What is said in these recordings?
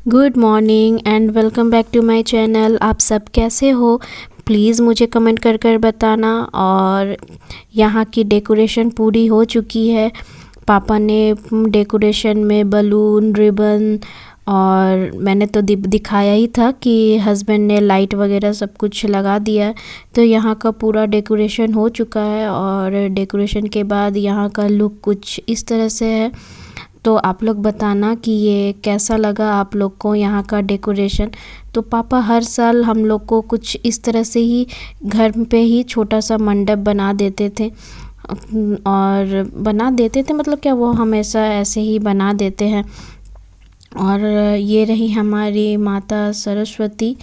Good morning and welcome back to my channel. आप सब कैसे हो? प्लीज़ मुझे कमेंट कर कर बताना। और यहाँ की डेकोरेशन पूरी हो चुकी है। पापा ने डेकोरेशन में बलून, रिबन और मैंने तो दिखाया ही था कि हस्बैंड ने लाइट वगैरह सब कुछ लगा दिया। तो यहाँ का पूरा डेकोरेशन हो चुका है और डेकोरेशन के बाद यहाँ का लुक कुछ इस तरह से है। तो आप लोग बताना कि ये कैसा लगा आप लोग को यहाँ का डेकोरेशन। तो पापा हर साल हम लोग को कुछ इस तरह से ही घर पे ही छोटा सा मंडप बना देते थे और बना देते थे मतलब क्या, वो हमेशा ऐसे ही बना देते हैं। और ये रही हमारी माता सरस्वती।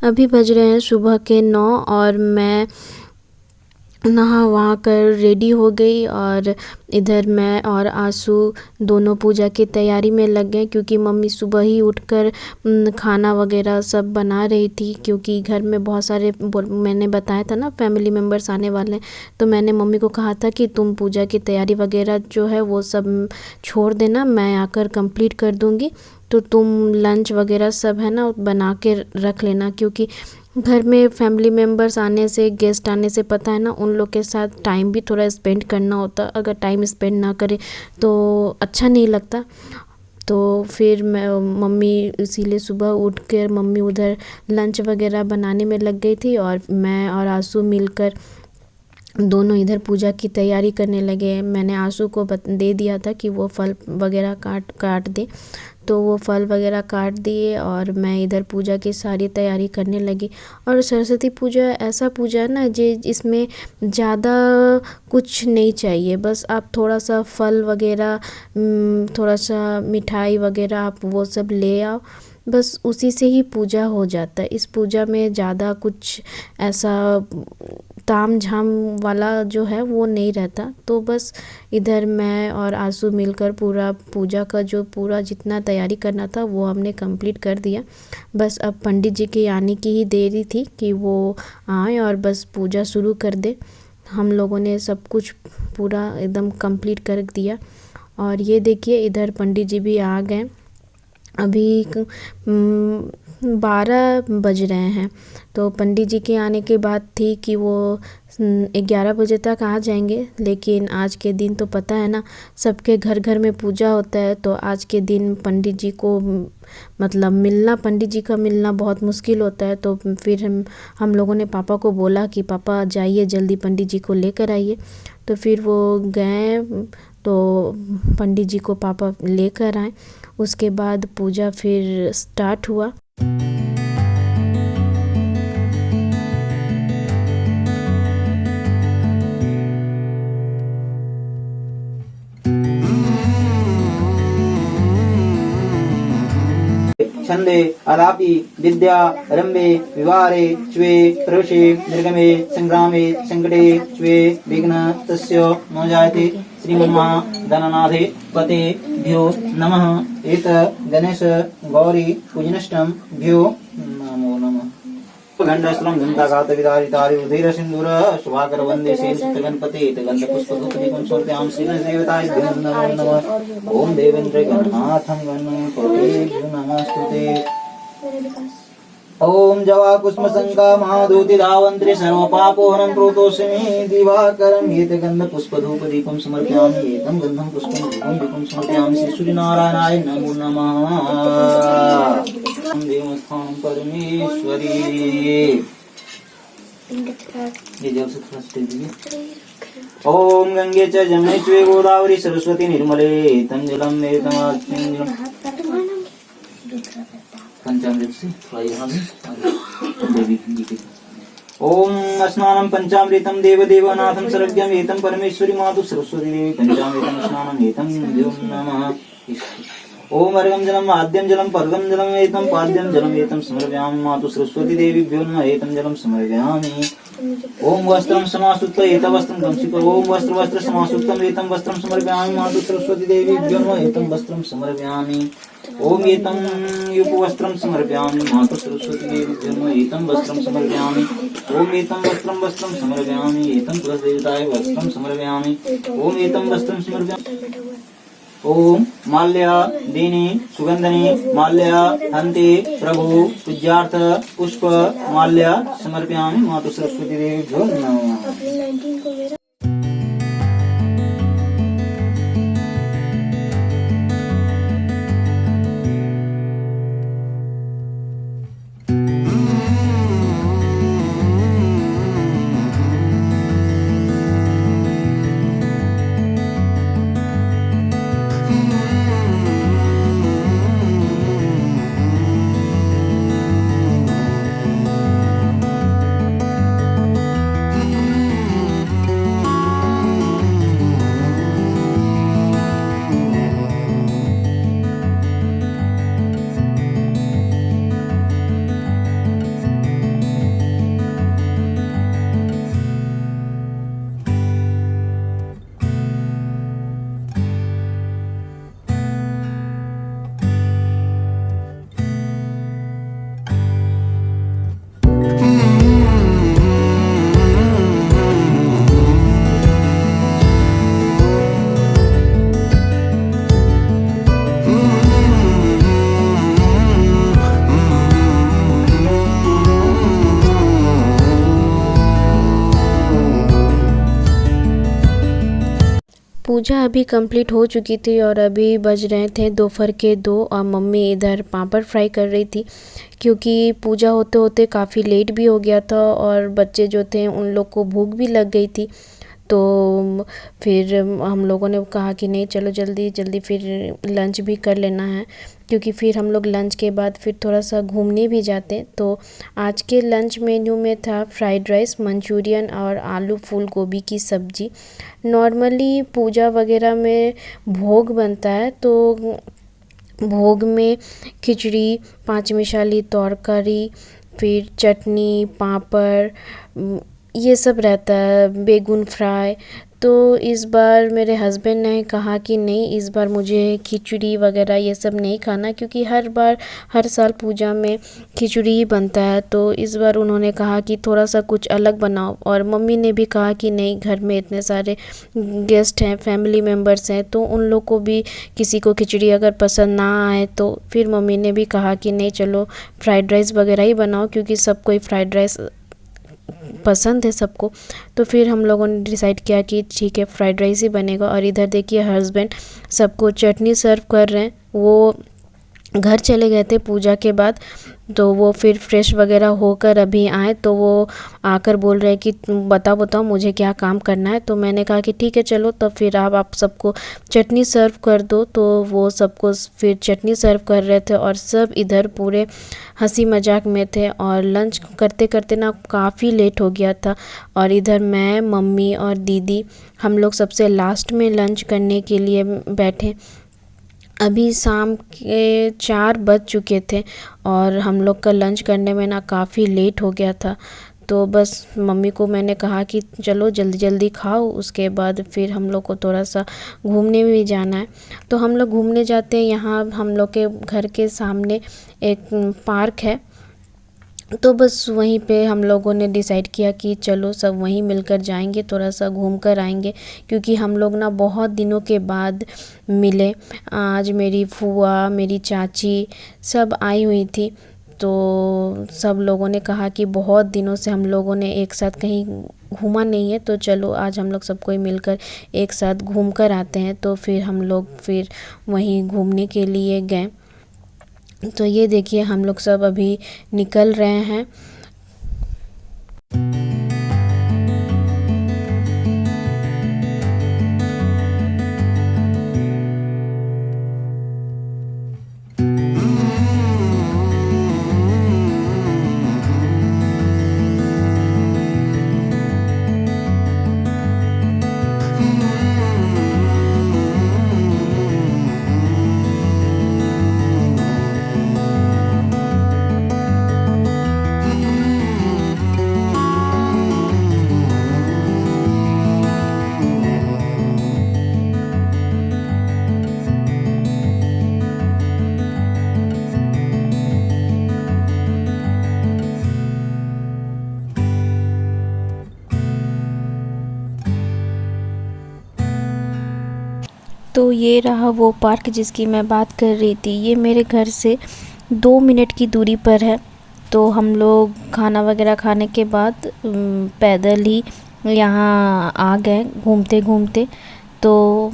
अभी बज रहे हैं सुबह के 9 और मैं नहा वहा कर रेडी हो गई और इधर मैं और आंसू दोनों पूजा की तैयारी में लग गए, क्योंकि मम्मी सुबह ही उठकर खाना वगैरह सब बना रही थी। क्योंकि घर में बहुत सारे मैंने बताया था ना फैमिली मेम्बर्स आने वाले हैं, तो मैंने मम्मी को कहा था कि तुम पूजा की तैयारी वगैरह जो है वो सब छोड़ देना, मैं आकर कंप्लीट कर दूँगी। तो तुम लंच वगैरह सब है ना बना के रख लेना, क्योंकि घर में फैमिली मेम्बर्स आने से, गेस्ट आने से पता है ना उन लोग के साथ टाइम भी थोड़ा स्पेंड करना होता। अगर टाइम स्पेंड ना करे तो अच्छा नहीं लगता। तो फिर मैं मम्मी इसीलिए सुबह उठ कर मम्मी उधर लंच वगैरह बनाने में लग गई थी और मैं और आंसू मिलकर दोनों इधर पूजा की तैयारी करने लगे। मैंने आंसू को दे दिया था कि वो फल वगैरह काट दे, तो वो फल वगैरह काट दिए और मैं इधर पूजा की सारी तैयारी करने लगी। और सरस्वती पूजा ऐसा पूजा है ना इसमें ज़्यादा कुछ नहीं चाहिए, बस आप थोड़ा सा फल वगैरह, थोड़ा सा मिठाई वगैरह आप वो सब ले आओ, बस उसी से ही पूजा हो जाता है। इस पूजा में ज़्यादा कुछ ऐसा ताम झाम वाला जो है वो नहीं रहता। तो बस इधर मैं और आंसू मिलकर पूरा पूजा का जो पूरा जितना तैयारी करना था वो हमने कंप्लीट कर दिया। बस अब पंडित जी के आने की ही देरी थी कि वो आए और बस पूजा शुरू कर दे। हम लोगों ने सब कुछ पूरा एकदम कंप्लीट कर दिया। और ये देखिए इधर पंडित जी भी आ गए। अभी 12 बज रहे हैं। तो पंडित जी के आने के बाद थी कि वो 11 बजे तक आ जाएंगे, लेकिन आज के दिन तो पता है ना सबके घर घर में पूजा होता है। तो आज के दिन पंडित जी को मतलब पंडित जी का मिलना बहुत मुश्किल होता है। तो फिर हम लोगों ने पापा को बोला कि पापा जाइए जल्दी पंडित जी को लेकर आइए। तो फिर वो गए, तो पंडित जी को पापा लेकर आए। उसके बाद पूजा फिर स्टार्ट हुआ। छंदे अदापि विद्या रंभे विवारे च्वे प्रवेशे निर्गमे संग्रामे संकटे च्वे विघ्न तस्य न जायते। श्रीमन्महागणनाथे पते भ्यो नमः। एत गणेश गौरी पूजनष्टम भ्यो नमो नमः। घंटाश्रम घंटाघात विदारितारि उदीर सिंदूर शुभाकर वंदे श्री गणपति गंध पुष्प धूप दीपं समर्पयामि। श्री देवताय नमो नमः। ओम देवेंद्र गणनाथं गणपतिभ्यो नमस्तुते। ओम जवा कुसुम संका महादूति धावंत्री सर्व पापोहरं प्रोतोस्मि दिवाकरं एत गंध पुष्प धूप दीपं समर्पयामि। एतं गंधं पुष्पं धूपं दीपं समर्पयामि। श्री सूर्यनारायणाय नमो नमः। देवस्थानं परमेश्वरी। ये जब से थोड़ा सा दीजिए। ओम गंगे च जमुने च गोदावरी सरस्वती निर्मले तम जलम पंचामृत से थोड़ा यहाँ देवी जी के ओम स्नानं पंचामृतं देवदेवनाथं सर्वज्ञं एतं परमेश्वरी मातु सरस्वती देवी पंचामृतं स्नानं एतं देवं नमः। ओम अर्घं जलम आद्यं जलम पर्गं जलम एतं पाद्यं जलम एतं समर्पयामि मातु सरस्वती देवीभ्यो नमः एतं जलम समर्पयामि। ओम वस्त्रं समासुत्य एतं वस्त्रं कंसिक ओम वस्त्र समासुत्तम एतं वस्त्रं समर्पयामि मातु सरस्वती देवीभ्यो नमः एतं वस्त्रं समर्पयामि। ओम एतं युपवस्त्रं समर्पयामि मातु सरस्वती देवीभ्यो नमः एतं वस्त्रं समर्पयामि। ओम एतं वस्त्रं समर्पयामि एतं तुलसीदेवताय वस्त्रं समर्पयामि। ओम एतं वस्त्रं समर्पयामि। ओम माल्या दीनी सुगंधनी माल्या हंते प्रभु पूज्यार्थ पुष्प माल्या समर्पयामि मातु सरस्वती देवीभ्यो नमः। पूजा अभी कंप्लीट हो चुकी थी और अभी बज रहे थे दोपहर के 2 और मम्मी इधर पापड़ फ्राई कर रही थी क्योंकि पूजा होते होते काफ़ी लेट भी हो गया था और बच्चे जो थे उन लोग को भूख भी लग गई थी। तो फिर हम लोगों ने कहा कि नहीं चलो जल्दी जल्दी फिर लंच भी कर लेना है क्योंकि फिर हम लोग लंच के बाद फिर थोड़ा सा घूमने भी जाते। तो आज के लंच मेन्यू में था फ्राइड राइस, मंचूरियन और आलू फूल गोभी की सब्ज़ी। नॉर्मली पूजा वगैरह में भोग बनता है तो भोग में खिचड़ी, पाँचमिशाली तरकारी, फिर चटनी, पापड़ ये सब रहता है, बेगुन फ्राई। तो इस बार मेरे हस्बैंड ने कहा कि नहीं इस बार मुझे खिचड़ी वगैरह ये सब नहीं खाना क्योंकि हर साल पूजा में खिचड़ी ही बनता है। तो इस बार उन्होंने कहा कि थोड़ा सा कुछ अलग बनाओ और मम्मी ने भी कहा कि नहीं घर में इतने सारे गेस्ट हैं, फैमिली मेम्बर्स हैं, तो उन लोग को भी किसी को खिचड़ी अगर पसंद ना आए तो फिर मम्मी ने भी कहा कि नहीं चलो फ्राइड राइस वगैरह ही बनाओ क्योंकि सब कोई फ्राइड राइस पसंद है सबको। तो फिर हम लोगों ने डिसाइड किया कि ठीक है फ्राइड राइस ही बनेगा। और इधर देखिए हस्बैंड सबको चटनी सर्व कर रहे हैं। वो घर चले गए थे पूजा के बाद, तो वो फिर फ्रेश वगैरह होकर अभी आए तो वो आकर बोल रहे हैं कि बताओ मुझे क्या काम करना है। तो मैंने कहा कि ठीक है चलो तो फिर आप सबको चटनी सर्व कर दो। तो वो सबको फिर चटनी सर्व कर रहे थे और सब इधर पूरे हंसी मजाक में थे और लंच करते करते ना काफ़ी लेट हो गया था। और इधर मैं, मम्मी और दीदी हम लोग सबसे लास्ट में लंच करने के लिए बैठे। अभी शाम के 4 बज चुके थे और हम लोग का लंच करने में ना काफ़ी लेट हो गया था। तो बस मम्मी को मैंने कहा कि चलो जल्दी जल्दी खाओ, उसके बाद फिर हम लोग को थोड़ा सा घूमने भी जाना है। तो हम लोग घूमने जाते हैं। यहाँ हम लोग के घर के सामने एक पार्क है, तो बस वहीं पे हम लोगों ने डिसाइड किया कि चलो सब वहीं मिलकर जाएंगे, थोड़ा सा घूम कर आएंगे क्योंकि हम लोग ना बहुत दिनों के बाद मिले। आज मेरी फूआ, मेरी चाची सब आई हुई थी। तो सब लोगों ने कहा कि बहुत दिनों से हम लोगों ने एक साथ कहीं घूमा नहीं है, तो चलो आज हम लोग सब कोई मिलकर एक साथ घूम कर आते हैं। तो फिर हम लोग फिर वहीं घूमने के लिए गए। तो ये देखिए हम लोग सब अभी निकल रहे हैं। तो ये रहा वो पार्क जिसकी मैं बात कर रही थी। ये मेरे घर से 2 मिनट की दूरी पर है। तो हम लोग खाना वगैरह खाने के बाद पैदल ही यहाँ आ गए घूमते घूमते। तो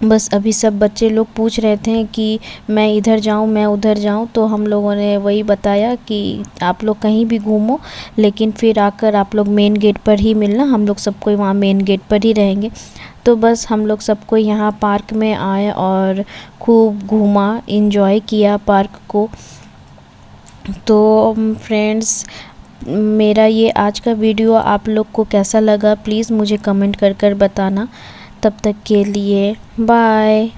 बस अभी सब बच्चे लोग पूछ रहे थे कि मैं इधर जाऊँ मैं उधर जाऊँ, तो हम लोगों ने वही बताया कि आप लोग कहीं भी घूमो, लेकिन फिर आकर आप लोग मेन गेट पर ही मिलना, हम लोग सब कोई वहाँ मेन गेट पर ही रहेंगे। तो बस हम लोग सबको यहाँ पार्क में आए और खूब घूमा, एंजॉय किया पार्क को। तो फ्रेंड्स, मेरा ये आज का वीडियो आप लोग को कैसा लगा प्लीज़ मुझे कमेंट कर बताना। तब तक के लिए बाय।